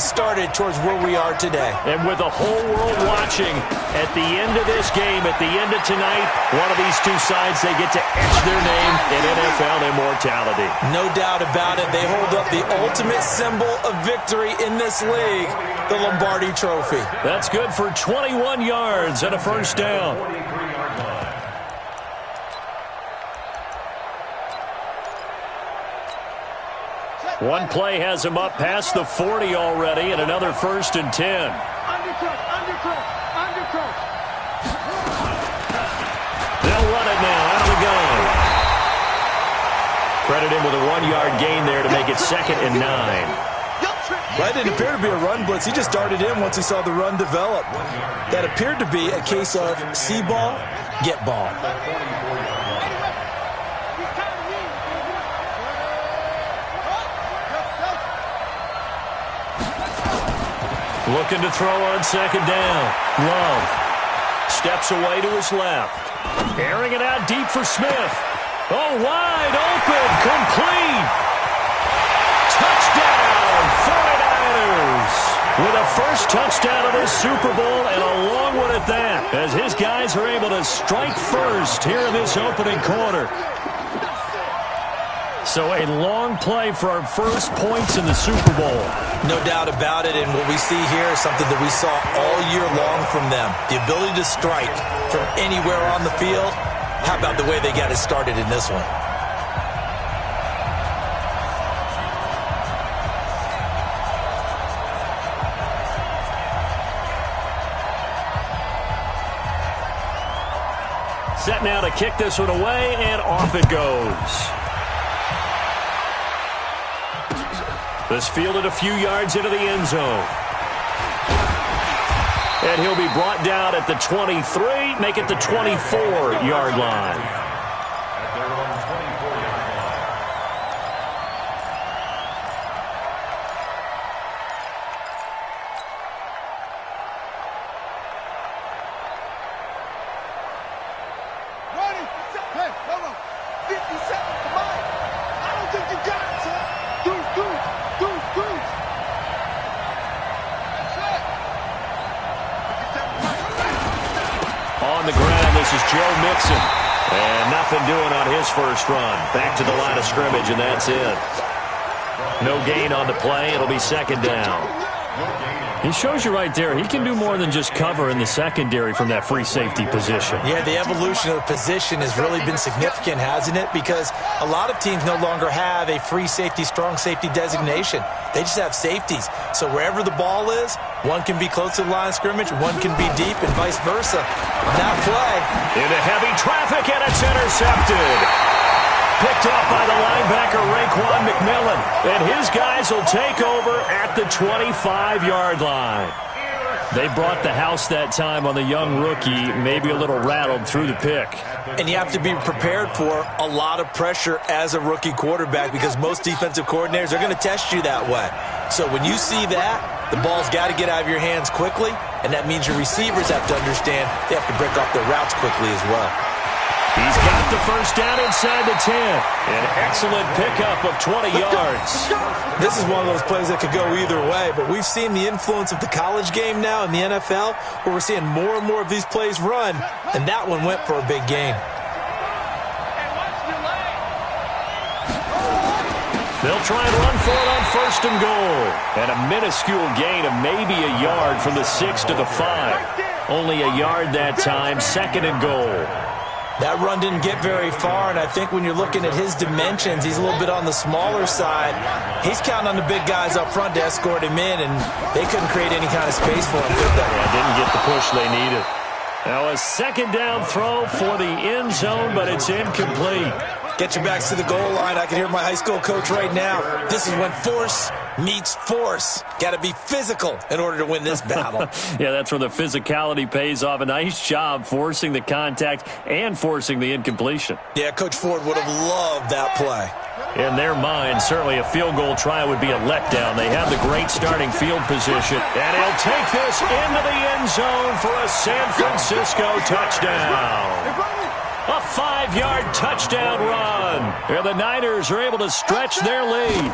started towards where we are today. And with the whole world watching, at the end of this game, at the end of tonight, one of these two sides, they get to etch their name in NFL immortality. No doubt about it. They hold up the ultimate symbol of victory in this league, the Lombardi Trophy. That's good for 21 yards and a first down. One play has him up past the 40 already, and another 1st and 10. They'll run it now out of the gun. Credit him with a 1-yard gain there to make it 2nd and 9. That didn't appear to be a run blitz. He just darted in once he saw the run develop. That appeared to be a case of see ball, get ball. Looking to throw on 2nd down. Love steps away to his left. Airing it out deep for Smith. Oh, wide open. Complete. Touchdown, 49ers. With a first touchdown of this Super Bowl, and a long one at that, as his guys are able to strike first here in this opening quarter. So a long play for our first points in the Super Bowl. No doubt about it, and what we see here is something that we saw all year long from them. The ability to strike from anywhere on the field. How about the way they got it started in this one? Set now to kick this one away, and off it goes. This fielded a few yards into the end zone. And he'll be brought down at the 23, make it the 24-yard line. And nothing doing on his first run. Back to the line of scrimmage, and that's it. No gain on the play. It'll be 2nd down. He shows you right there, he can do more than just cover in the secondary from that free safety position. Yeah, the evolution of the position has really been significant, hasn't it? Because a lot of teams no longer have a free safety, strong safety designation. They just have safeties. So wherever the ball is, one can be close to the line of scrimmage, one can be deep, and vice versa. That play. Into heavy traffic, and it's intercepted. Picked off by the linebacker, Raekwon McMillan. And his guys will take over at the 25-yard line. They brought the house that time on the young rookie, maybe a little rattled through the pick. And you have to be prepared for a lot of pressure as a rookie quarterback because most defensive coordinators are going to test you that way. So when you see that, the ball's got to get out of your hands quickly, and that means your receivers have to understand they have to break off their routes quickly as well. He's got the first down inside the 10. An excellent pickup of 20 yards. This is one of those plays that could go either way, but we've seen the influence of the college game now in the NFL, where we're seeing more and more of these plays run, and that one went for a big gain. They'll try and run for it on 1st and goal. And a minuscule gain of maybe a yard from the 6 to the 5. Only a yard that time, 2nd and goal. That run didn't get very far, and I think when you're looking at his dimensions, he's a little bit on the smaller side. He's counting on the big guys up front to escort him in, and they couldn't create any kind of space for him, did they? Yeah, didn't get the push they needed. Now a 2nd down throw for the end zone, but it's incomplete. Get your backs to the goal line. I can hear my high school coach right now. This is when force meets force. Got to be physical in order to win this battle. Yeah, that's where the physicality pays off. A nice job forcing the contact and forcing the incompletion. Yeah, Coach Ford would have loved that play. In their mind, certainly a field goal try would be a letdown. They have the great starting field position. And he'll take this into the end zone for a San Francisco touchdown. A 5-yard touchdown run. And the Niners are able to stretch their lead.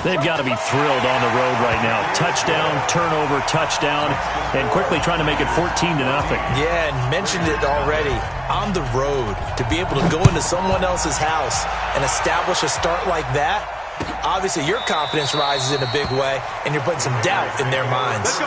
They've got to be thrilled on the road right now. Touchdown, turnover, touchdown, and quickly trying to make it 14-0. Yeah, and mentioned it already. On the road, to be able to go into someone else's house and establish a start like that, obviously your confidence rises in a big way, and you're putting some doubt in their minds.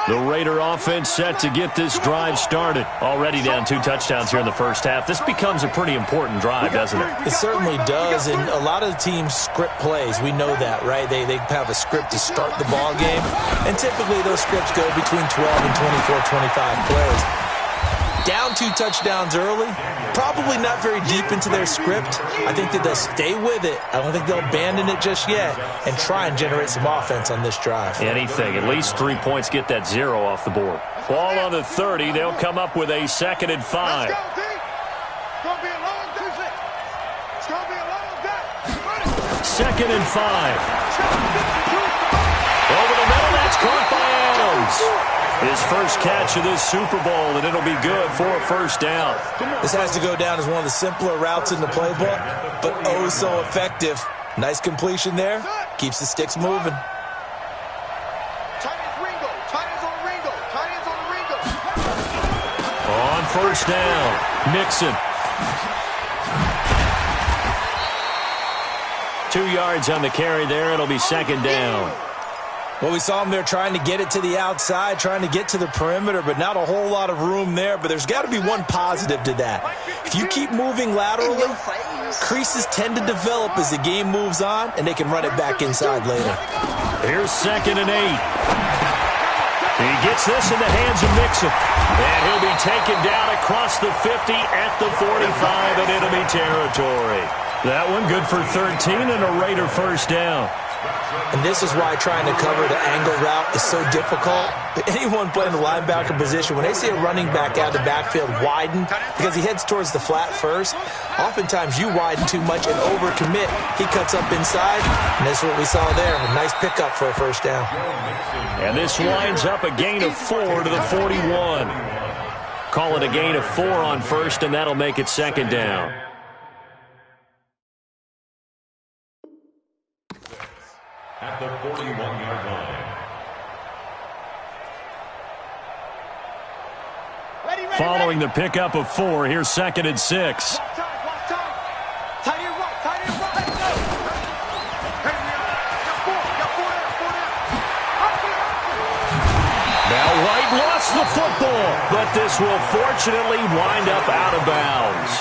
The Raider offense set to get this drive started. Already down 2 touchdowns here in the first half. This becomes a pretty important drive, doesn't it? It certainly does, and a lot of the teams script plays. We know that, right? They have a script to start the ball game, and typically those scripts go between 12 and 24, 25 plays. Down 2 touchdowns early, probably not very deep into their script. I think that they'll stay with it. I don't think they'll abandon it just yet and try and generate some offense on this drive. Anything. At least 3 points, get that 0 off the board. Ball on the 30. They'll come up with a 2nd and 5. Second and 5. Over the middle, that's caught by Adams. His first catch of this Super Bowl, and it'll be good for a first down. This has to go down as one of the simpler routes in the playbook, but oh so effective. Nice completion there. Keeps the sticks moving. On first down, Mixon. 2 yards on the carry there. It'll be 2nd down. Well, we saw him there trying to get it to the outside, trying to get to the perimeter, but not a whole lot of room there. But there's got to be one positive to that. If you keep moving laterally, creases tend to develop as the game moves on, and they can run it back inside later. Here's 2nd and 8. He gets this in the hands of Mixon. And he'll be taken down across the 50 at the 45 in enemy territory. That one good for 13 and a Raider first down. And this is why trying to cover the angle route is so difficult. Anyone playing the linebacker position, when they see a running back out of the backfield widen, because he heads towards the flat first, oftentimes you widen too much and overcommit. He cuts up inside, and that's what we saw there. A nice pickup for a first down. And this winds up a gain of 4 to the 41. Call it a gain of 4 on first, and that'll make it 2nd down. At the 41-yard line. Following the pickup of 4, here's 2nd and 6. Now White lost the football, but this will fortunately wind up out of bounds.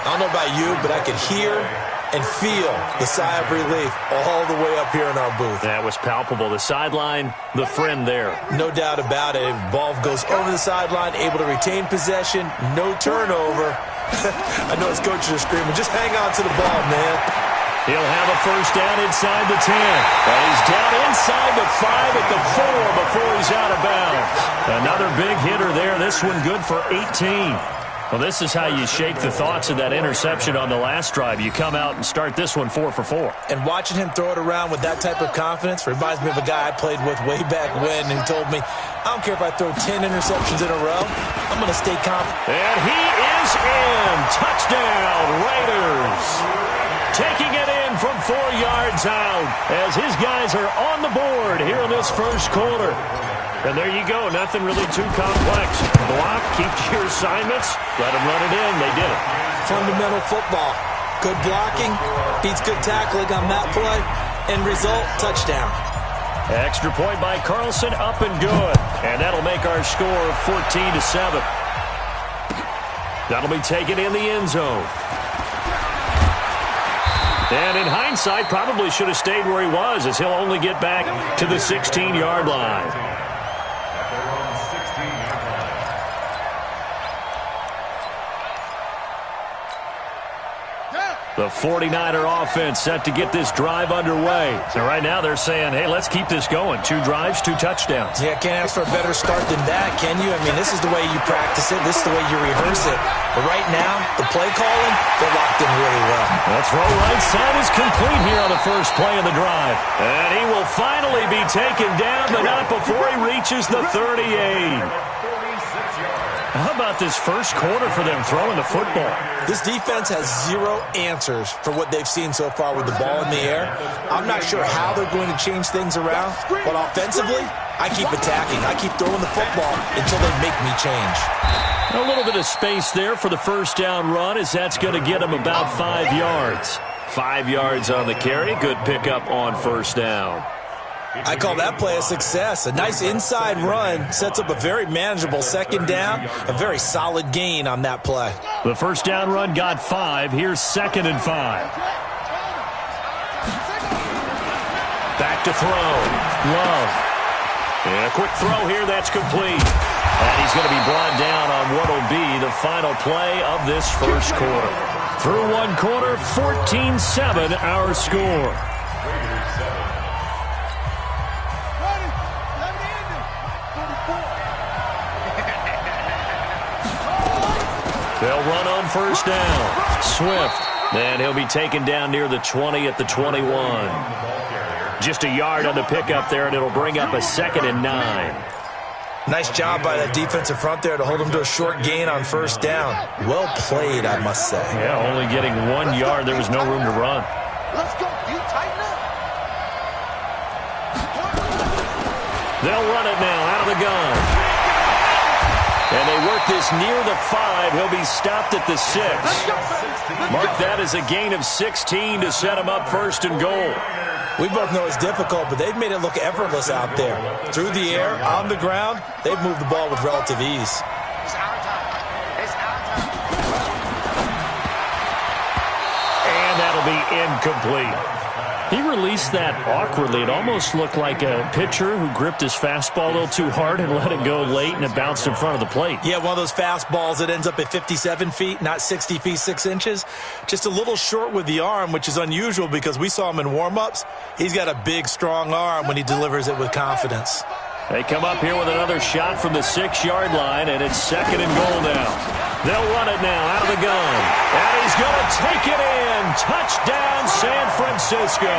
I don't know about you, but I could hear and feel the sigh of relief all the way up here in our booth. That was palpable. The sideline, the friend there. No doubt about it. Ball goes over the sideline, able to retain possession, no turnover. I know his coaches are screaming, just hang on to the ball, man. He'll have a first down inside the 10. And he's down inside the 5 at the 4 before he's out of bounds. Another big hitter there. This one good for 18. Well, this is how you shake the thoughts of that interception on the last drive. You come out and start this one 4 for 4. And watching him throw it around with that type of confidence reminds me of a guy I played with way back when who told me, I don't care if I throw 10 interceptions in a row, I'm going to stay confident. And he is in. Touchdown, Raiders. Taking it in from 4 yards out as his guys are on the board here in this first quarter. And there you go. Nothing really too complex. Block, keep to your assignments, let them run it in. They did it. Fundamental football. Good blocking, beats good tackling on that play. End result, touchdown. Extra point by Carlson, up and good. And that'll make our score 14-7. That'll be taken in the end zone. And in hindsight, probably should have stayed where he was, as he'll only get back to the 16-yard line. The 49er offense set to get this drive underway. So right now they're saying, hey, let's keep this going. 2 drives, 2 touchdowns. Yeah, can't ask for a better start than that, can you? I mean, this is the way you practice it. This is the way you rehearse it. But right now, the play calling, they're locked in really well. That throw right side is complete here on the first play of the drive. And he will finally be taken down, but not before he reaches the 38. How about this first quarter for them throwing the football? This defense has zero answers for what they've seen so far with the ball in the air. I'm not sure how they're going to change things around, but offensively, I keep attacking. I keep throwing the football until they make me change. A little bit of space there for the first down run, as that's going to get them about 5 yards. 5 yards on the carry. Good pickup on first down. I call that play a success. A nice inside run sets up a very manageable second down, a very solid gain on that play. The first down run got 5. Here's 2nd and 5. Back to throw. Love. And a quick throw here. That's complete. And he's going to be brought down on what will be the final play of this first quarter. Through one quarter, 14-7 our score. They'll run on first down. Swift. And he'll be taken down near the 20 at the 21. Just a yard on the pickup there, and it'll bring up a 2nd and 9. Nice job by that defensive front there to hold him to a short gain on first down. Well played, I must say. Yeah, only getting 1 yard. There was no room to run. Let's go. You tighten up. They'll run it now out of the gun. And they work this near the 5. He'll be stopped at the 6. Mark that as a gain of 16 to set him up 1st and goal. We both know it's difficult, but they've made it look effortless out there. Through the air, on the ground, they've moved the ball with relative ease. It's our time. It's our time. And that'll be incomplete. He released that awkwardly. It almost looked like a pitcher who gripped his fastball a little too hard and let it go late, and it bounced in front of the plate. Yeah, one of those fastballs that ends up at 57 feet, not 60 feet, 6 inches. Just a little short with the arm, which is unusual because we saw him in warm-ups. He's got a big, strong arm when he delivers it with confidence. They come up here with another shot from the 6-yard line, and it's 2nd and goal now. They'll run it now out of the gun. And he's going to take it in. Touchdown, San Francisco.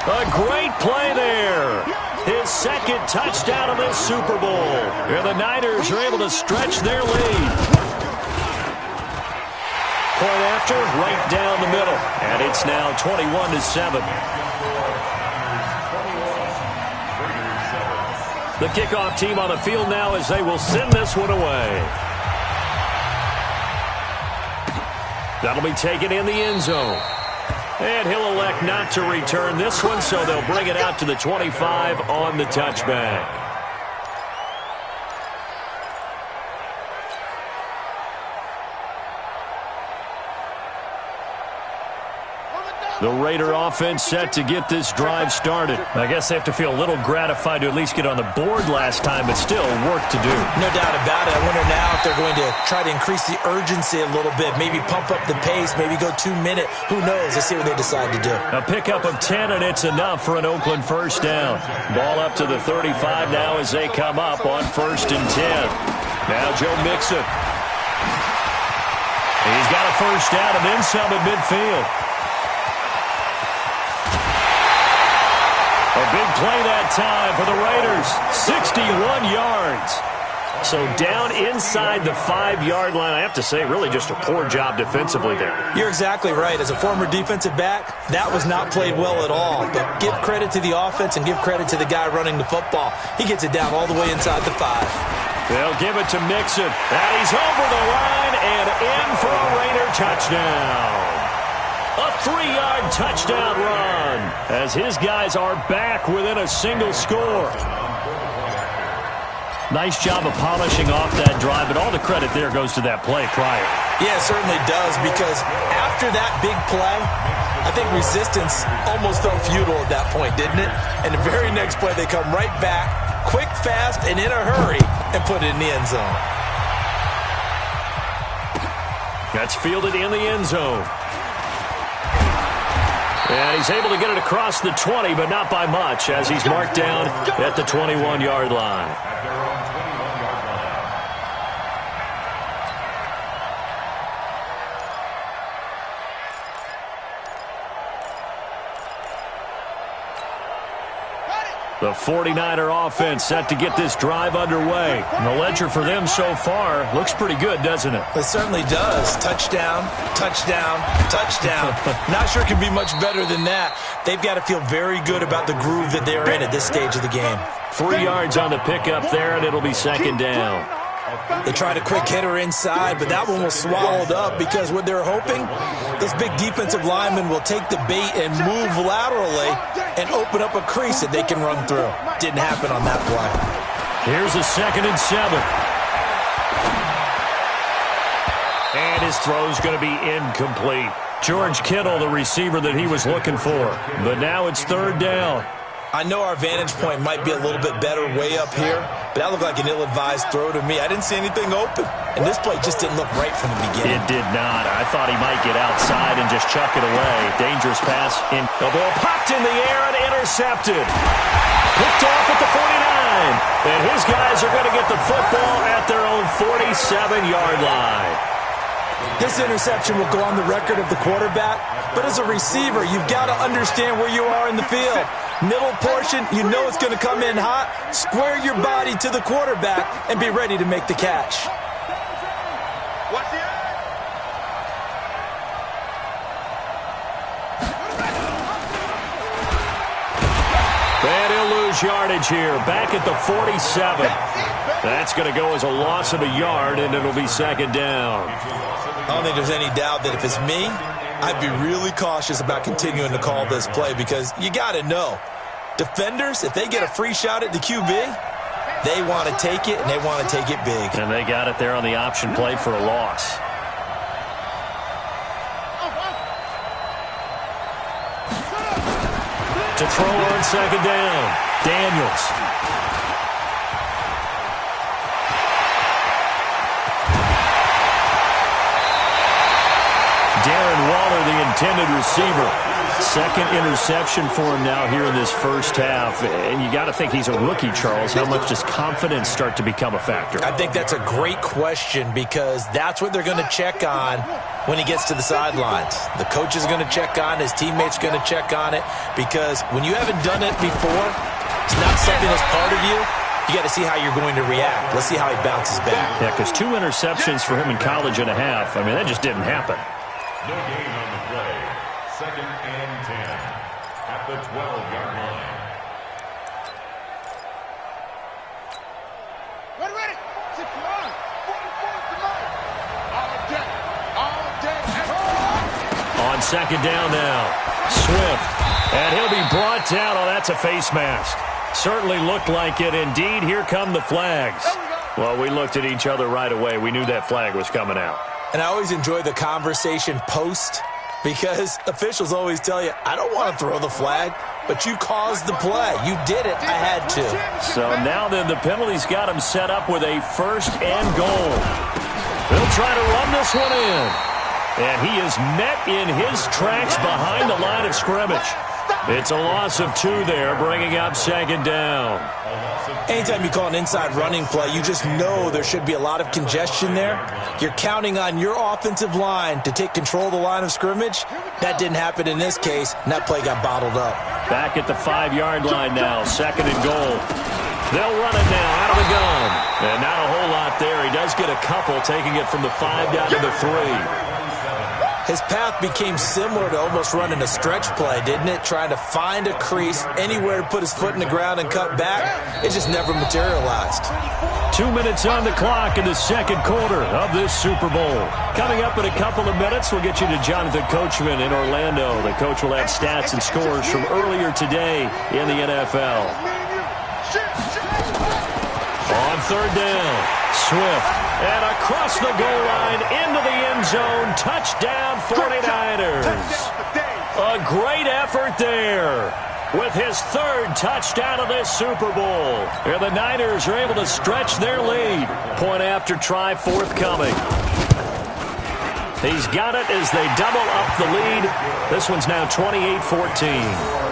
A great play there. His 2nd touchdown of this Super Bowl. And the Niners are able to stretch their lead. Point after, right down the middle. And it's now 21-7. The kickoff team on the field now as they will send this one away. That'll be taken in the end zone. And he'll elect not to return this one, so they'll bring it out to the 25 on the touchback. The Raider offense set to get this drive started. I guess they have to feel a little gratified to at least get on the board last time, but still work to do. No doubt about it. I wonder now if they're going to try to increase the urgency a little bit, maybe pump up the pace, maybe go 2-minute. Who knows? Let's see what they decide to do. A pickup of 10, and it's enough for an Oakland first down. Ball up to the 35 now as they come up on 1st and 10. Now Joe Mixon. He's got a first down and then some at midfield. A big play that time for the Raiders. 61 yards. So down inside the 5-yard line. I have to say, really just a poor job defensively there. You're exactly right. As a former defensive back, that was not played well at all. But give credit to the offense and give credit to the guy running the football. He gets it down all the way inside the 5. They'll give it to Mixon. And he's over the line and in for a Raider touchdown. A 3-yard touchdown run as his guys are back within a single score. Nice job of polishing off that drive, but all the credit there goes to that play prior. Yeah, it certainly does, because after that big play, I think resistance almost felt futile at that point, didn't it? And the very next play, they come right back, quick, fast, and in a hurry, and put it in the end zone. That's fielded in the end zone. And he's able to get it across the 20, but not by much, as he's marked down at the 21-yard line. The The 49er offense set to get this drive underway. And the ledger for them so far looks pretty good, doesn't it? It certainly does. Touchdown, touchdown, touchdown. Not sure it can be much better than that. They've got to feel very good about the groove that they're in at this stage of the game. 3 yards on the pickup there, and it'll be second down. They tried a quick hitter inside, but that one was swallowed up because what they're hoping, this big defensive lineman will take the bait and move laterally and open up a crease that they can run through. Didn't happen on that play. Here's a 2nd and 7. And his throw's going to be incomplete. George Kittle, the receiver that he was looking for. But now it's 3rd down. I know our vantage point might be a little bit better way up here, but that looked like an ill-advised throw to me. I didn't see anything open, and this play just didn't look right from the beginning. It did not. I thought he might get outside and just chuck it away. Dangerous pass. The ball popped in the air and intercepted. Picked off at the 49. And his guys are going to get the football at their own 47-yard line. This interception will go on the record of the quarterback, but as a receiver, you've got to understand where you are in the field. Middle portion, you know it's going to come in hot. Square your body to the quarterback and be ready to make the catch. And he'll lose yardage here. Back at the 47. That's going to go as a loss of a yard, and it'll be second down. I don't think there's any doubt that if it's me, I'd be really cautious about continuing to call this play because you got to know, defenders, if they get a free shot at the QB, they want to take it, and they want to take it big. And they got it there on the option play for a loss. To throw on second down, Daniels. Darren Waller, the intended receiver. 2nd interception for him now here in this first half. And you got to think he's a rookie, Charles. How much does confidence start to become a factor? I think that's a great question because that's what they're going to check on when he gets to the sidelines. The coach is going to check on, his teammates are going to check on it because when you haven't done it before, it's not something that's part of you. You got to see how you're going to react. Let's see how he bounces back. Yeah, because 2 interceptions for him in college and a half. I mean, that just didn't happen. No gain on the play. 2nd and 10 at the 12-yard line. Ready. Secure. 44 tonight. All day. All day. On second down now, Swift. And he'll be brought down. Oh, that's a face mask. Certainly looked like it. Indeed, here come the flags. Well, we looked at each other right away. We knew that flag was coming out. And I always enjoy the conversation post because officials always tell you, I don't want to throw the flag, but you caused the play. You did it. I had to. So now then the penalty's got him set up with a 1st and goal. They'll try to run this one in. And he is met in his tracks behind the line of scrimmage. It's a loss of 2 there, bringing up second down. Anytime you call an inside running play, you just know there should be a lot of congestion there. You're counting on your offensive line to take control of the line of scrimmage. That didn't happen in this case, and that play got bottled up. Back at the 5-yard line now, 2nd and goal. They'll run it now out of the gun. And not a whole lot there. He does get a couple, taking it from the 5 down to the 3. His path became similar to almost running a stretch play, didn't it? Trying to find a crease, anywhere to put his foot in the ground and cut back. It just never materialized. 2 minutes on the clock in the second quarter of this Super Bowl. Coming up in a couple of minutes, we'll get you to Jonathan Coachman in Orlando. The coach will have stats and scores from earlier today in the NFL. On third down, Swift. And across the goal line, into the end zone, touchdown 49ers. A great effort there with his 3rd touchdown of this Super Bowl. And the Niners are able to stretch their lead. Point after try forthcoming. He's got it as they double up the lead. This one's now 28-14.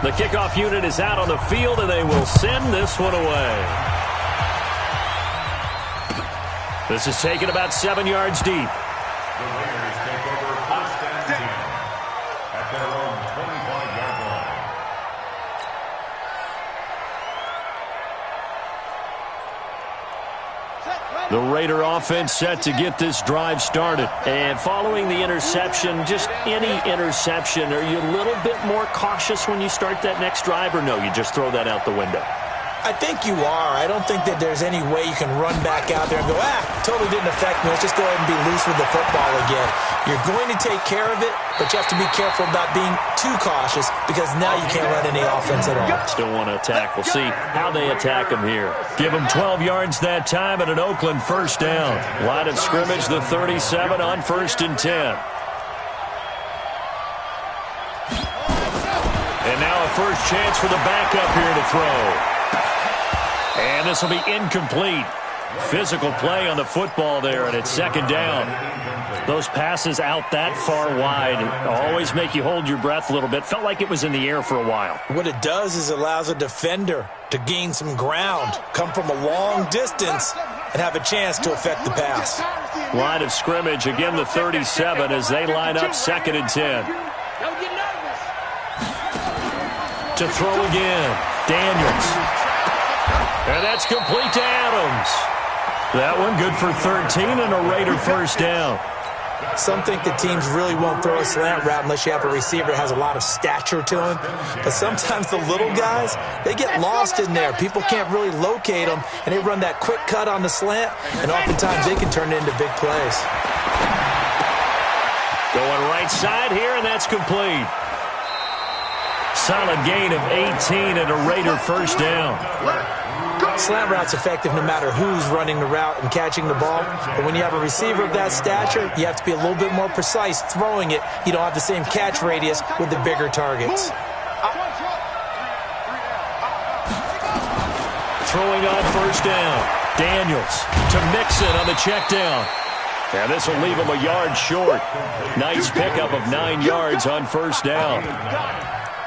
The kickoff unit is out on the field, and they will send this one away. This is taken about 7 yards deep. The Raiders take over first and 10 at their own 25-yard line. The Raider offense set to get this drive started. And following the interception, just any interception, are you a little bit more cautious when you start that next drive, or no, you just throw that out the window? I think you are. I don't think that there's any way you can run back out there and go, totally didn't affect me. Let's just go ahead and be loose with the football again. You're going to take care of it, but you have to be careful about being too cautious because now you can't run any offense at all. Still want to attack. We'll see how they attack them here. Give them 12 yards that time at an Oakland first down. Line of scrimmage, the 37 on 1st and 10. And now a first chance for the backup here to throw. And this will be incomplete. Physical play on the football there, and it's 2nd down. Those passes out that far wide always make you hold your breath a little bit. Felt like it was in the air for a while. What it does is it allows a defender to gain some ground, come from a long distance, and have a chance to affect the pass. Line of scrimmage, again the 37 as they line up 2nd and 10. To throw again, Daniels. And that's complete to Adams. That one good for 13 and a Raider first down. Some think the teams really won't throw a slant route unless you have a receiver that has a lot of stature to him. But sometimes the little guys, they get lost in there. People can't really locate them, and they run that quick cut on the slant, and oftentimes they can turn it into big plays. Going right side here, and that's complete. Solid gain of 18 and a Raider first down. Slant route's effective no matter who's running the route and catching the ball. But when you have a receiver of that stature, you have to be a little bit more precise throwing it. You don't have the same catch radius with the bigger targets. Throwing on first down. Daniels to Mixon on the check down. And this will leave him a yard short. Nice pickup of 9 yards on first down.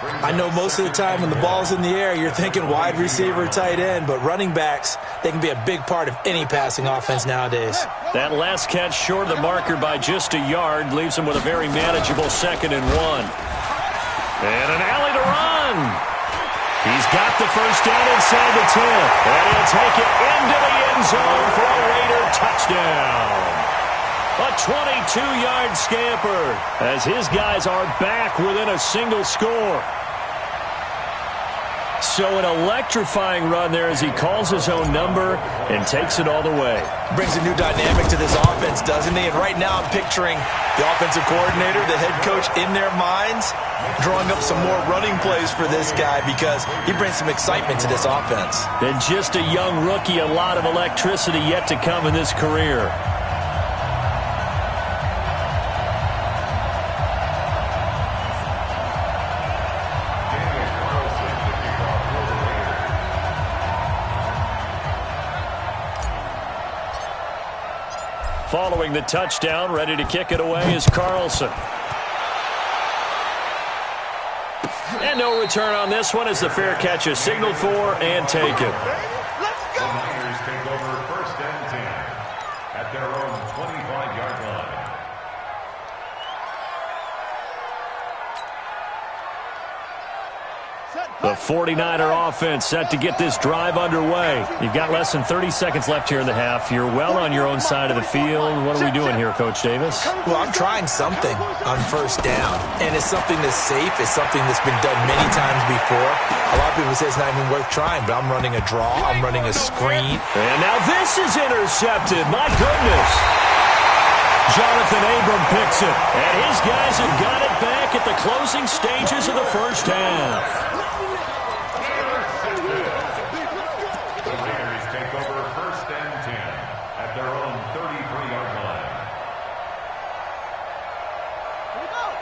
I know most of the time when the ball's in the air, you're thinking wide receiver, tight end, but running backs, they can be a big part of any passing offense nowadays. That last catch short of the marker by just a yard leaves him with a very manageable 2nd and 1. And an alley to run. He's got the first down inside the 10. And he'll take it into the end zone for a Raider touchdown. A 22-yard scamper as his guys are back within a single score. So an electrifying run there as he calls his own number and takes it all the way. Brings a new dynamic to this offense, doesn't he? And right now I'm picturing the offensive coordinator, the head coach in their minds, drawing up some more running plays for this guy because he brings some excitement to this offense. And just a young rookie, a lot of electricity yet to come in this career. Following the touchdown, ready to kick it away is Carlson. And no return on this one as the fair catch is signaled for and taken. The Niners take over first and 10 at their own 25-yard line. The 49er offense set to get this drive underway. You've got less than 30 seconds left here in the half. You're well on your own side of the field. What are we doing here, Coach Davis? Well, I'm trying something on first down, and it's something that's safe. It's something that's been done many times before. A lot of people say it's not even worth trying, but I'm running a draw. I'm running a screen. And now this is intercepted. My goodness. Jonathan Abram picks it, and his guys have got it back at the closing stages of the first half.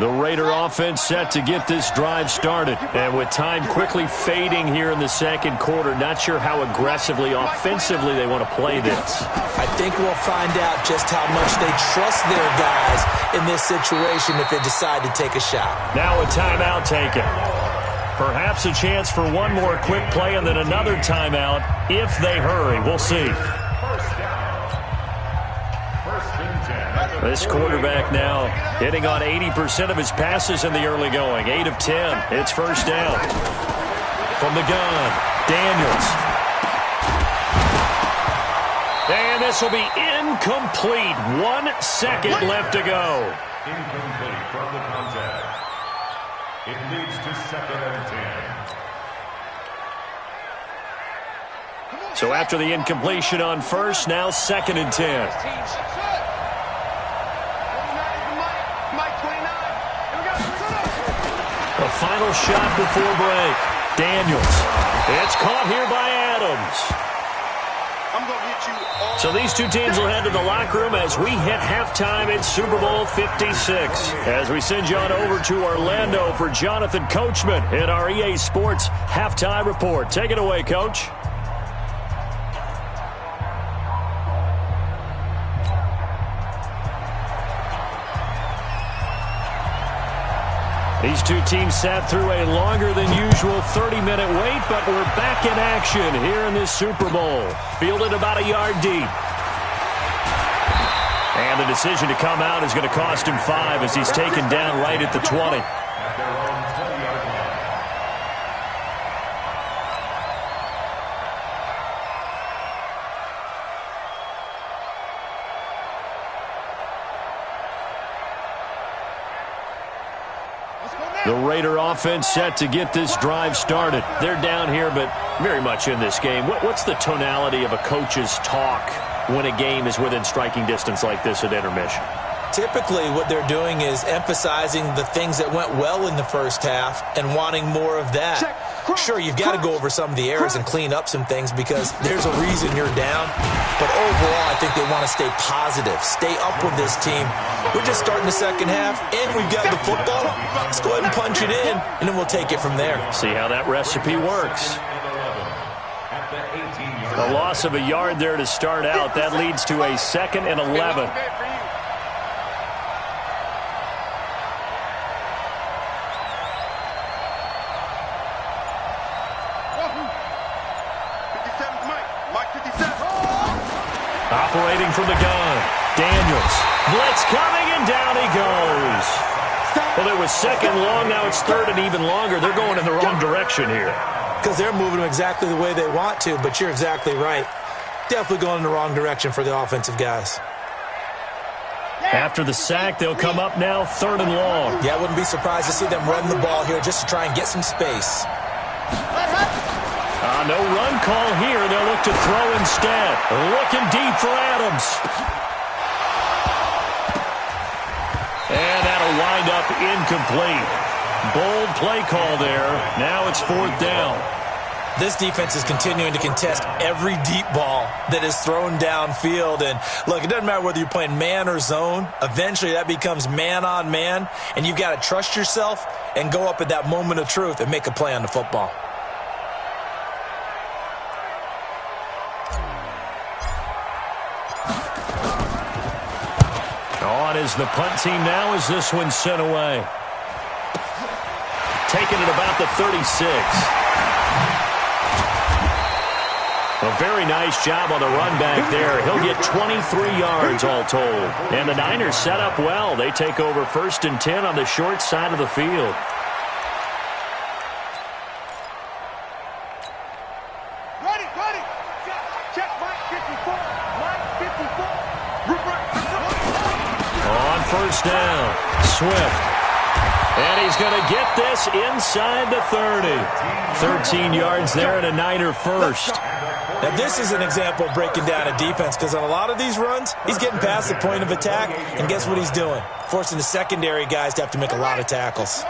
The Raider offense set to get this drive started. And with time quickly fading here in the second quarter, not sure how aggressively, offensively they want to play this. I think we'll find out just how much they trust their guys in this situation if they decide to take a shot. Now a timeout taken. Perhaps a chance for one more quick play and then another timeout if they hurry. We'll see. This quarterback now hitting on 80% of his passes in the early going. 8 of 10. It's first down. From the gun, Daniels. And this will be incomplete. 1 second left to go. Incomplete from the contact. It leads to 2nd and 10. So after the incompletion on first, now 2nd and 10. A final shot before break. Daniels. It's caught here by Adams. So these two teams will head to the locker room as we hit halftime in Super Bowl 56. As we send you on over to Orlando for Jonathan Coachman in our EA Sports Halftime Report. Take it away, Coach. These two teams sat through a longer than usual 30-minute wait, but we're back in action here in this Super Bowl. Fielded about a yard deep. And the decision to come out is going to cost him 5 as he's taken down right at the 20. At their own 20-yard line. The Raider offense set to get this drive started. They're down here, but very much in this game. What's the tonality of a coach's talk when a game is within striking distance like this at intermission? Typically, what they're doing is emphasizing the things that went well in the first half and wanting more of that. Sure, you've got to go over some of the errors and clean up some things because there's a reason you're down. But overall, I think they want to stay positive, stay up with this team. We're just starting the second half, and we've got the football. Let's go ahead and punch it in, and then we'll take it from there. See how that recipe works. A loss of a yard there to start out. That leads to a 2nd and 11. Operating from the gun. Daniels. Blitz coming, and down he goes. Well, it was 2nd long. Now it's 3rd and even longer. They're going in the wrong direction here. Because they're moving them exactly the way they want to, but you're exactly right. Definitely going in the wrong direction for the offensive guys. After the sack, they'll come up now 3rd and long. Yeah, I wouldn't be surprised to see them run the ball here just to try and get some space. No run call here. They'll look to throw instead. Looking deep for Adams. And that'll wind up incomplete. Bold play call there. Now it's 4th down. This defense is continuing to contest every deep ball that is thrown downfield. And, look, it doesn't matter whether you're playing man or zone. Eventually that becomes man on man. And you've got to trust yourself and go up at that moment of truth and make a play on the football. On is the punt team now as this one's sent away. Taking it about the 36. A very nice job on the run back there. He'll get 23 yards all told. And the Niners set up well. They take over 1st and 10 on the short side of the field. Ready. Check Mike 54. On 1st down, Swift. And he's going to get this inside the 30. 13 yards there and a Niner first. Now, this is an example of breaking down a defense because on a lot of these runs, he's getting past the point of attack, and guess what he's doing? Forcing the secondary guys to have to make a lot of tackles.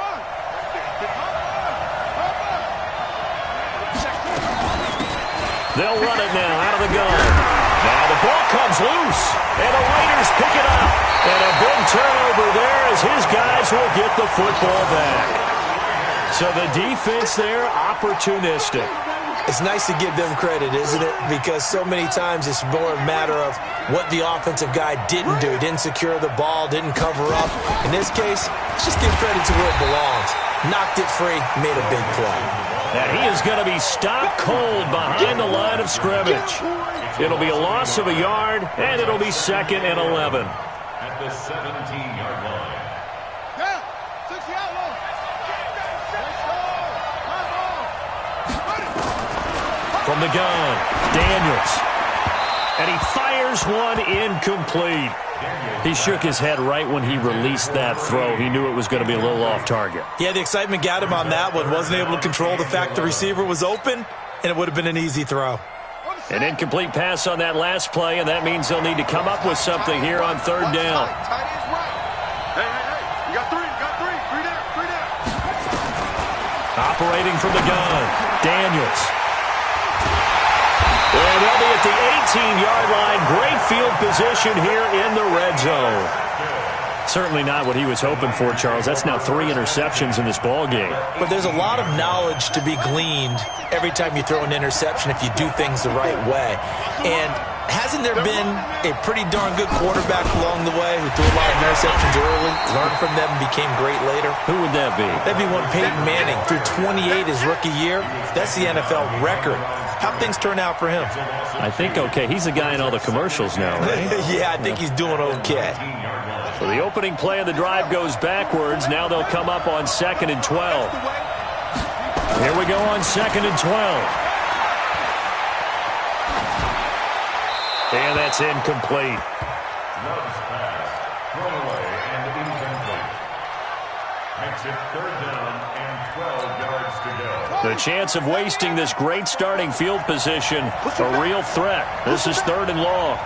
They'll run it now out of the gun. Now the ball comes loose, and the Raiders pick it up. And a big turnover there as his guys will get the football back. So the defense there, opportunistic. It's nice to give them credit, isn't it? Because so many times it's more a matter of what the offensive guy didn't do. Didn't secure the ball, didn't cover up. In this case, let's just give credit to where it belongs. Knocked it free, made a big play. And he is going to be stopped cold behind the line of scrimmage. It'll be a loss of a yard, and it'll be 2nd and 11. at the 17-yard line. Down. 60 out low. From the gun, Daniels. And he fires one incomplete. He shook his head right when he released that throw. He knew it was going to be a little off target. Yeah, the excitement got him on that one. Wasn't able to control the fact the receiver was open, and it would have been an easy throw. An incomplete pass on that last play, and that means they'll need to come up with something here on third down. Hey, you got three down. Operating from the gun, Daniels. And they'll be at the 18-yard line. Great field position here in the red zone. Certainly not what he was hoping for, Charles. That's now 3 interceptions in this ball game. But there's a lot of knowledge to be gleaned every time you throw an interception if you do things the right way. And hasn't there been a pretty darn good quarterback along the way who threw a lot of interceptions early, learned from them, and became great later? Who would that be? That'd be one Peyton Manning. Threw 28 his rookie year. That's the NFL record. How'd things turn out for him? I think okay. He's the guy in all the commercials now, right? Yeah, I think he's doing okay. So the opening play of the drive goes backwards. Now they'll come up on 2nd and 12. Here we go on 2nd and 12. And that's incomplete. Love's pass, thrown away and incomplete. Makes it 3rd down and 12 yards to go. The chance of wasting this great starting field position, a real threat. This is 3rd and long.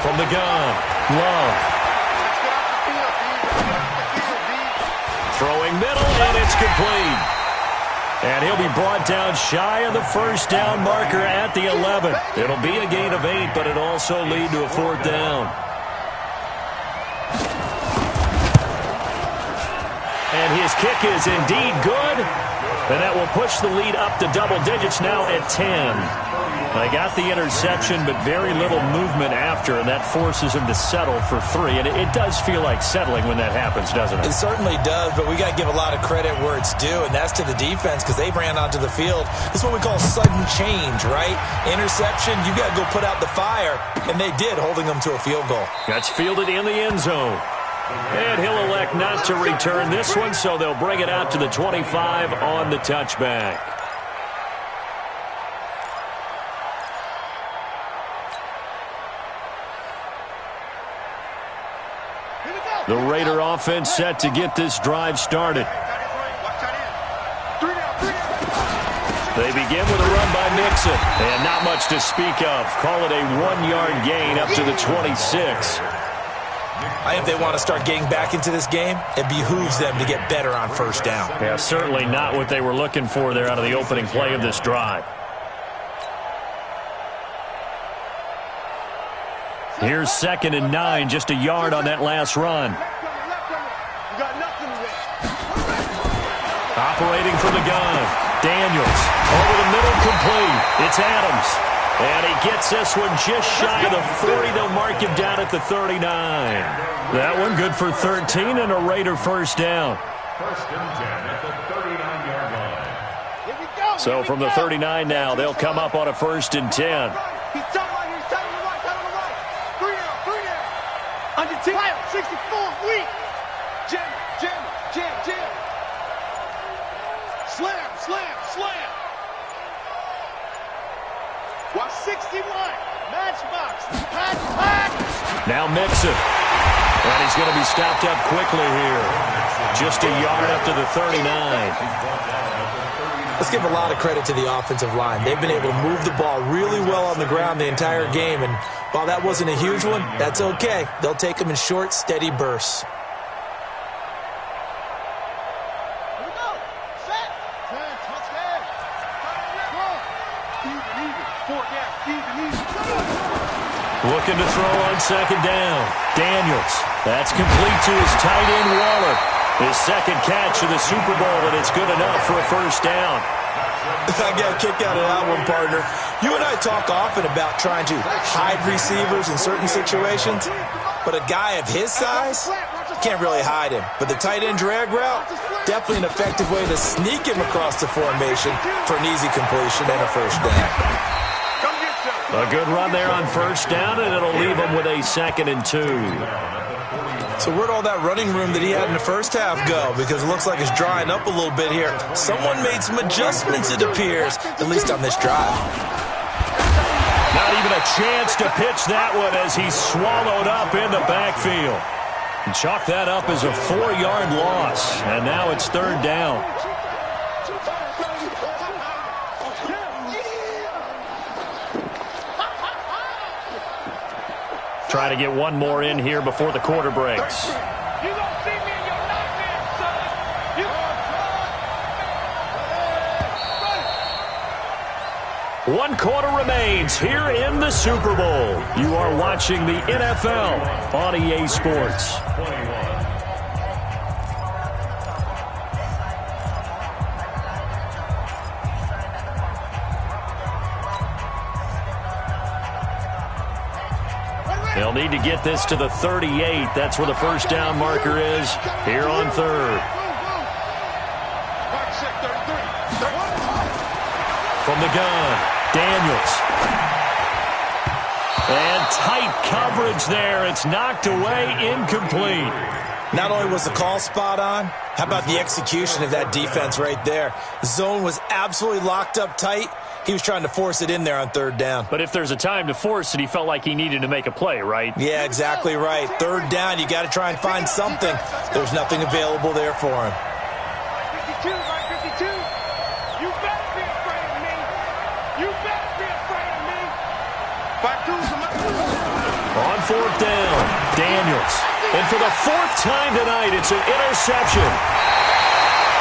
From the gun, Love. Throwing middle, and it's complete. And he'll be brought down shy of the 1st down marker at the 11. It'll be a gain of 8, but it'll also lead to a 4th down. And his kick is indeed good. And that will push the lead up to double digits now at 10. They got the interception, but very little movement after, and that forces him to settle for 3. And it does feel like settling when that happens, doesn't it? It certainly does, but we got to give a lot of credit where it's due, and that's to the defense because they ran onto the field. This is what we call sudden change, right? Interception, you got to go put out the fire, and they did, holding them to a field goal. That's fielded in the end zone. And he'll elect not to return this one, so they'll bring it out to the 25 on the touchback. The Raider offense set to get this drive started. They begin with a run by Mixon, and not much to speak of. Call it a 1-yard gain up to the 26. I think if they want to start getting back into this game, it behooves them to get better on 1st down. Yeah, certainly not what they were looking for there out of the opening play of this drive. Here's 2nd and 9, just a yard on that last run. Operating from the gun, Daniels, over the middle, complete. It's Adams, and he gets this one just shy of the 40. They'll mark him down at the 39. That one good for 13 and a Raider 1st down. 1st and 10 at the 39-yard line. So from the 39 now, they'll come up on a 1st and 10. Under 10, 64, weak. Jam. Slam. Watch 61, matchbox, patch. Now Mixon. And he's going to be stopped up quickly here. Just a yard up to the 39. Let's give a lot of credit to the offensive line. They've been able to move the ball really well on the ground the entire game, and while that wasn't a huge one, that's okay. They'll take them in short, steady bursts. Here we go. Set. Touchdown. Even. Looking to throw on 2nd down. Daniels. That's complete to his tight end, Waller. His 2nd catch of the Super Bowl, and it's good enough for a 1st down. I got a kick out of that one, partner. You and I talk often about trying to hide receivers in certain situations, but a guy of his size, can't really hide him. But the tight end drag route, Definitely an effective way to sneak him across the formation for an easy completion and a first down. A good run there on first down, and it'll leave him with a 2nd and 2. So where'd all that running room that he had in the first half go? Because it looks like it's drying up a little bit here. Someone made some adjustments, it appears, at least on this drive. Not even a chance to pitch that one as he's swallowed up in the backfield. And chalk that up as a 4-yard loss, and now it's 3rd down. Try to get one more in here before the quarter breaks. One quarter remains here in the Super Bowl. You are watching the NFL on EA Sports. They'll need to get this to the 38. That's where the first down marker is here on 3rd. From the gun, Daniels. And tight coverage there. It's knocked away, incomplete. Not only was the call spot on, how about the execution of that defense right there? The zone was absolutely locked up tight. He was trying to force it in there on 3rd down. But if there's a time to force it, he felt like he needed to make a play, right? Yeah, exactly right. 3rd down, you got to try and find something. There's nothing available there for him. 52, right 52. You better be afraid of me. You better be afraid of me. On 4th down, Daniels. And for the 4th time tonight, it's an interception.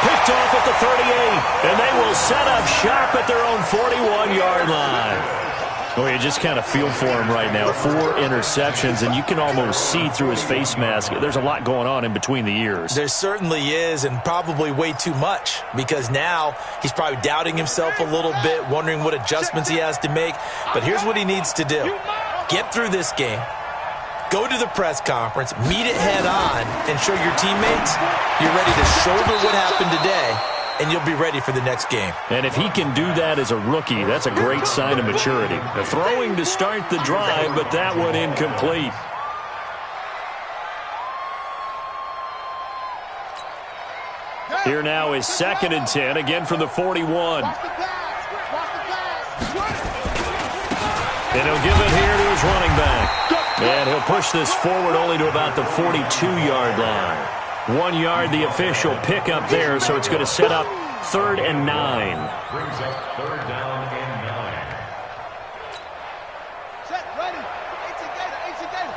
Picked off at the 38, and they will set up shop at their own 41-yard line. Well, you just kind of feel for him right now. 4 interceptions, and you can almost see through his face mask. There's a lot going on in between the ears. There certainly is, and probably way too much, because now he's probably doubting himself a little bit, wondering what adjustments he has to make. But here's what he needs to do. Get through this game. Go to the press conference, meet it head on, and show your teammates you're ready to shoulder what happened today, and you'll be ready for the next game. And if he can do that as a rookie, that's a great sign of maturity. The throwing to start the drive, but that one incomplete. Here now is 2nd and 10, again from the 41. And he'll give it here to his running back. And he'll push this forward only to about the 42-yard line. 1 yard, the official pickup there, so it's going to set up 3rd and 9. Brings up 3rd down and 9. Set, ready. 18 Gator.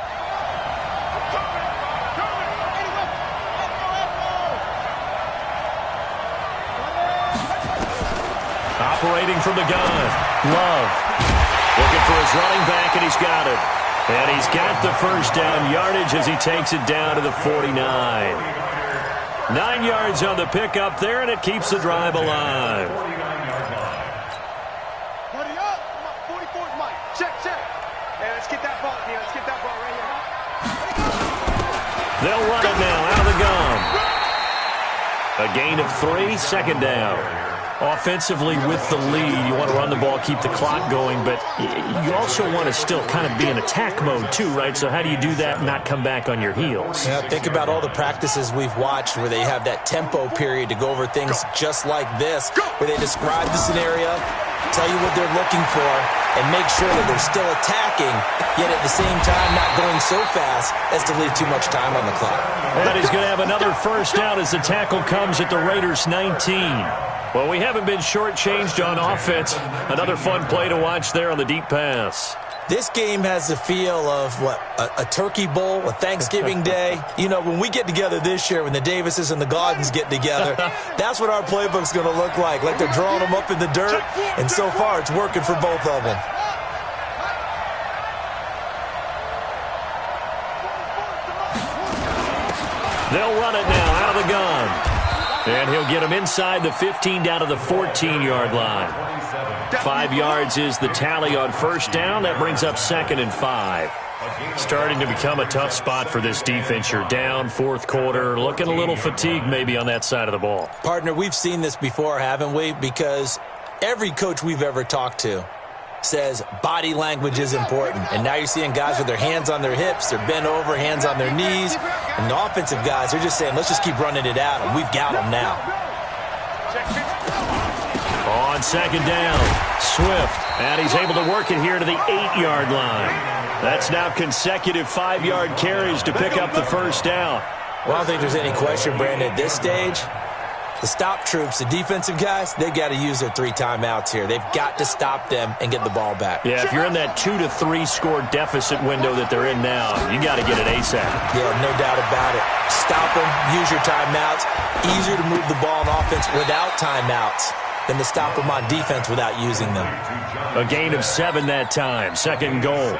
Operating from the gun, Love. Looking for his running back, and he's got it. And he's got the first down yardage as he takes it down to the 49. 9 yards on the pickup there, and it keeps the drive alive. 49-yard line. Buddy up. 44's Mike. Check. Hey, let's get that ball here. Let's get that ball right here. They'll run it now out of the gun. A gain of 3, 2nd down. Offensively with the lead, you want to run the ball, keep the clock going, but you also want to still kind of be in attack mode too, right? So how do you do that and not come back on your heels? Yeah, think about all the practices we've watched where they have that tempo period to go over things just like this, where they describe the scenario, tell you what they're looking for, and make sure that they're still attacking, yet at the same time not going so fast as to leave too much time on the clock. And he's going to have another first down as the tackle comes at the Raiders' 19. Well, we haven't been shortchanged on offense. Another fun play to watch there on the deep pass. This game has the feel of, a turkey bowl, a Thanksgiving day. You know, when we get together this year, when the Davises and the Gaudens get together, that's what our playbook's going to look like they're drawing them up in the dirt, and so far it's working for both of them. They'll run it now out of the gun. And he'll get him inside the 15 down to the 14-yard line. 5 yards is the tally on first down. That brings up 2nd and 5. Starting to become a tough spot for this defense. You're down fourth quarter, looking a little fatigued maybe on that side of the ball. Partner, we've seen this before, haven't we? Because every coach we've ever talked to says body language is important. And now you're seeing guys with their hands on their hips, they're bent over, hands on their knees. And the offensive guys, they're just saying, let's just keep running it at them. We've got them now. On second down, Swift, and he's able to work it here to the 8-yard line. That's now consecutive 5-yard carries to pick up the first down. Well, I don't think there's any question, Brandon, at this stage, the stop troops, the defensive guys, they've got to use their 3 timeouts here. They've got to stop them and get the ball back. Yeah, if you're in that 2 to 3 score deficit window that they're in now, you got to get it ASAP. Yeah, no doubt about it. Stop them, use your timeouts. Easier to move the ball on offense without timeouts than to stop them on defense without using them. A gain of 7 that time, second goal.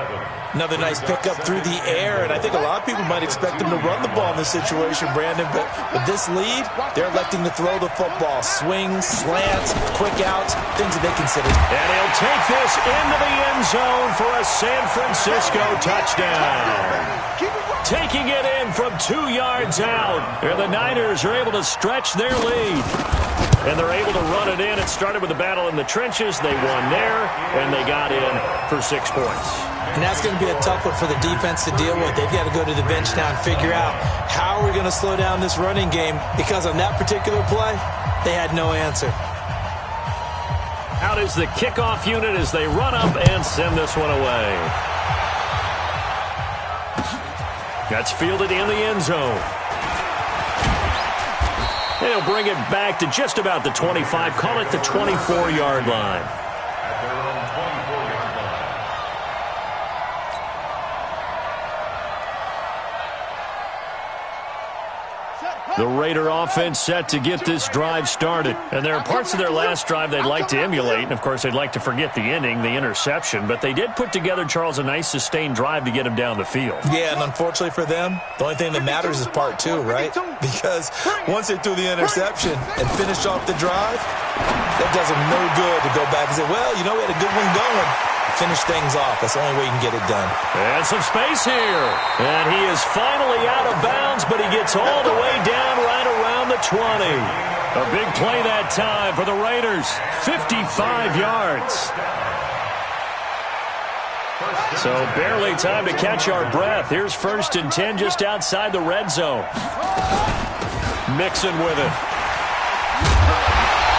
Another nice pickup through the air, and I think a lot of people might expect them to run the ball in this situation, Brandon, but with this lead, they're electing to throw the football. Swings, slants, quick outs, things that they consider. And he'll take this into the end zone for a San Francisco touchdown. Taking it in from 2 yards out, and the Niners are able to stretch their lead. And they're able to run it in. It started with a battle in the trenches. They won there, and they got in for 6 points. And that's going to be a tough one for the defense to deal with. They've got to go to the bench now and figure out how are we going to slow down this running game, because on that particular play, they had no answer. Out is the kickoff unit as they run up and send this one away. That's fielded in the end zone. They'll bring it back to just about the 25, call it the 24-yard line. At their own 24-yard line. The Raider offense set to get this drive started. And there are parts of their last drive they'd like to emulate. And, of course, they'd like to forget the ending, the interception. But they did put together, Charles, a nice sustained drive to get him down the field. Yeah, and unfortunately for them, the only thing that matters is part 2, right? Because once they threw the interception and finished off the drive, that does them no good to go back and say, well, you know, we had a good one going. Finish things off. That's the only way you can get it done. And some space here. And he is finally out of bounds, but he gets all the way down right around the 20. A big play that time for the Raiders. 55 yards. So barely time to catch our breath. Here's 1st and 10 just outside the red zone. Mixon with it.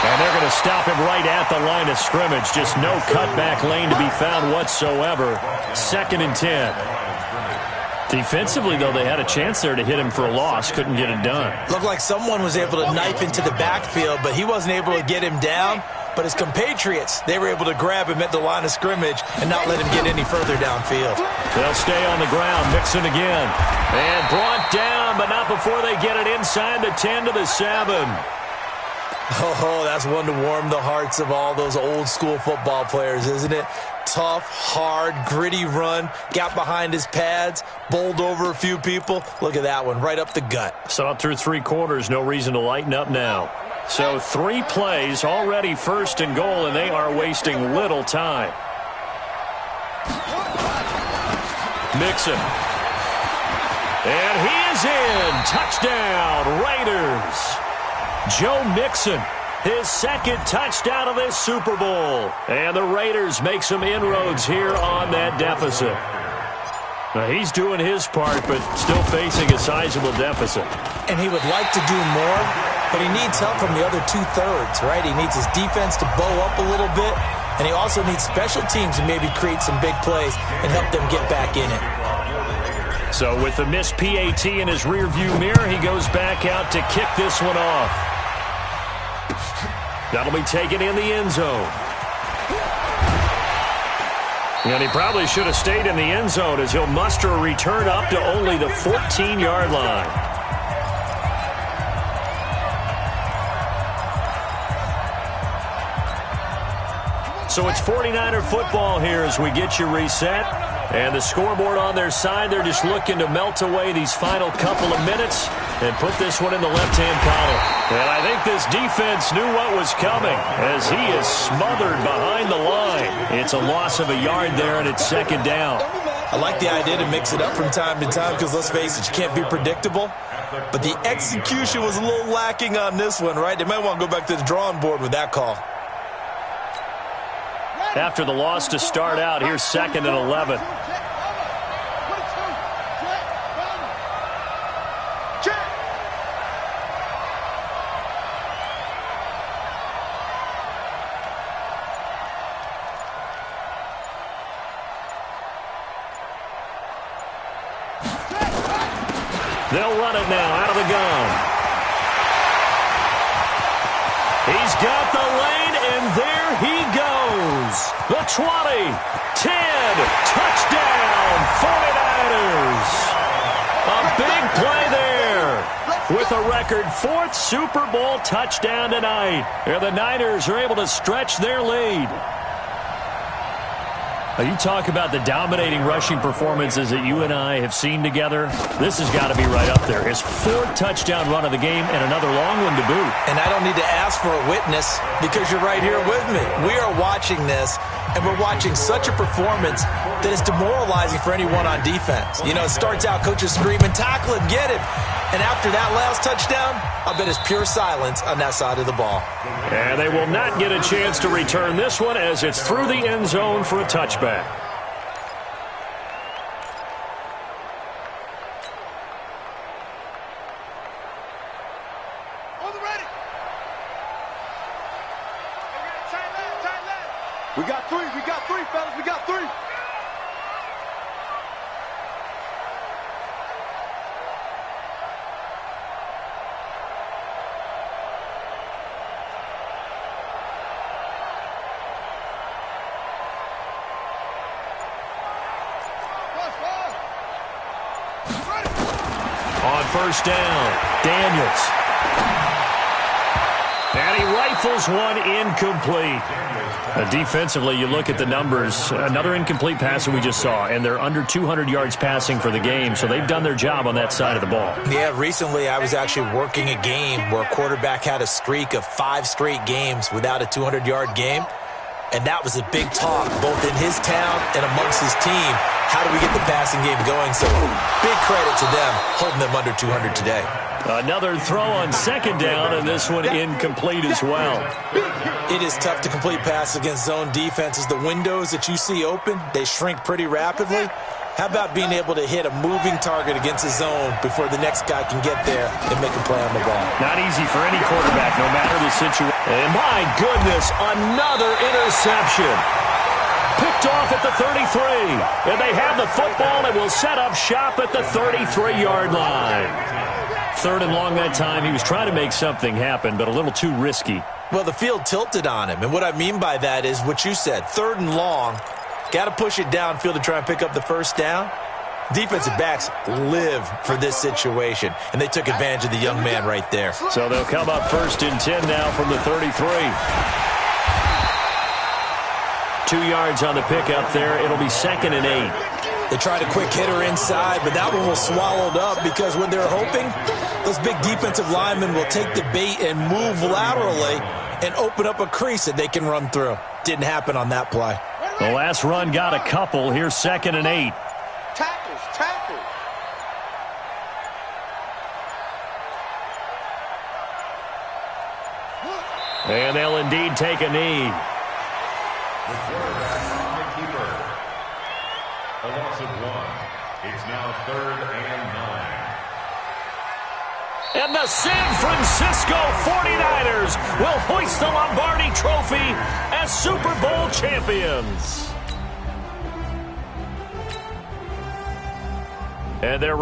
And they're going to stop him right at the line of scrimmage. Just no cutback lane to be found whatsoever. 2nd and 10. Defensively, though, they had a chance there to hit him for a loss. Couldn't get it done. Looked like someone was able to knife into the backfield, but he wasn't able to get him down. But his compatriots, they were able to grab him at the line of scrimmage and not let him get any further downfield. They'll stay on the ground. Mixon again. And brought down, but not before they get it inside the 10 to the 7. Oh, that's one to warm the hearts of all those old school football players, isn't it? Tough, hard, gritty run. Got behind his pads, bowled over a few people. Look at that one, right up the gut. Saw it through 3 quarters. No reason to lighten up now. So 3 plays, already 1st and goal, and they are wasting little time. Mixon. And he is in. Touchdown, Raiders. Joe Mixon, his 2nd touchdown of this Super Bowl. And the Raiders make some inroads here on that deficit. Now, he's doing his part, but still facing a sizable deficit. And he would like to do more, but he needs help from the other 2/3, right? He needs his defense to bow up a little bit, and he also needs special teams to maybe create some big plays and help them get back in it. So with the missed PAT in his rearview mirror, he goes back out to kick this one off. That'll be taken in the end zone. And he probably should have stayed in the end zone as he'll muster a return up to only the 14-yard line. So it's 49er football here as we get you reset. And the scoreboard on their side, they're just looking to melt away these final couple of minutes and put this one in the left-hand column. And I think this defense knew what was coming as he is smothered behind the line. It's a loss of a yard there, and it's 2nd down. I like the idea to mix it up from time to time because, let's face it, you can't be predictable. But the execution was a little lacking on this one, right? They might want to go back to the drawing board with that call. After the loss to start out, here's 2nd and 11. They'll run it now out of the gun. He's got the lane, and there he goes. The 20, 10, touchdown, 49ers. A big play there with a record 4th Super Bowl touchdown tonight. And the Niners are able to stretch their lead. You talk about the dominating rushing performances that you and I have seen together. This has got to be right up there. His 4th touchdown run of the game and another long one to boot. And I don't need to ask for a witness because you're right here with me. We are watching this, and we're watching such a performance that is demoralizing for anyone on defense. You know, it starts out coaches screaming, tackle him, get him. And after that last touchdown, I bet it's pure silence on that side of the ball. And they will not get a chance to return this one as it's through the end zone for a touchback. On the ready. Tight left. We got three, fellas. We got 3. On first down, Daniels. And he rifles one incomplete. Defensively, you look at the numbers. Another incomplete pass that we just saw, and they're under 200 yards passing for the game, so they've done their job on that side of the ball. Yeah, recently I was actually working a game where a quarterback had a streak of 5 straight games without a 200-yard game. And that was a big talk, both in his town and amongst his team. How do we get the passing game going? So big credit to them, holding them under 200 today. Another throw on second down, and this one incomplete as well. It is tough to complete passes against zone defenses. The windows that you see open, they shrink pretty rapidly. How about being able to hit a moving target against a zone before the next guy can get there and make a play on the ball? Not easy for any quarterback, no matter the situation. And my goodness, another interception. Picked off at the 33. And they have the football and will set up shop at the 33-yard line. 3rd and long that time. He was trying to make something happen, but a little too risky. Well, the field tilted on him. And what I mean by that is what you said, 3rd and long. Got to push it downfield to try and pick up the first down. Defensive backs live for this situation, and they took advantage of the young man right there. So they'll come up 1st and 10 now from the 33. 2 yards on the pickup there. It'll be 2nd and 8. They tried a quick hitter inside, but that one was swallowed up because what they're hoping, those big defensive linemen will take the bait and move laterally and open up a crease that they can run through. Didn't happen on that play. The last run got a couple. Here's 2nd and 8. Tackles. And they'll indeed take a knee. The quarterback on the keeper. A loss of 1. It's now 3rd and 9. And the San Francisco 49ers will hoist the Lombardi Trophy as Super Bowl champions. And they're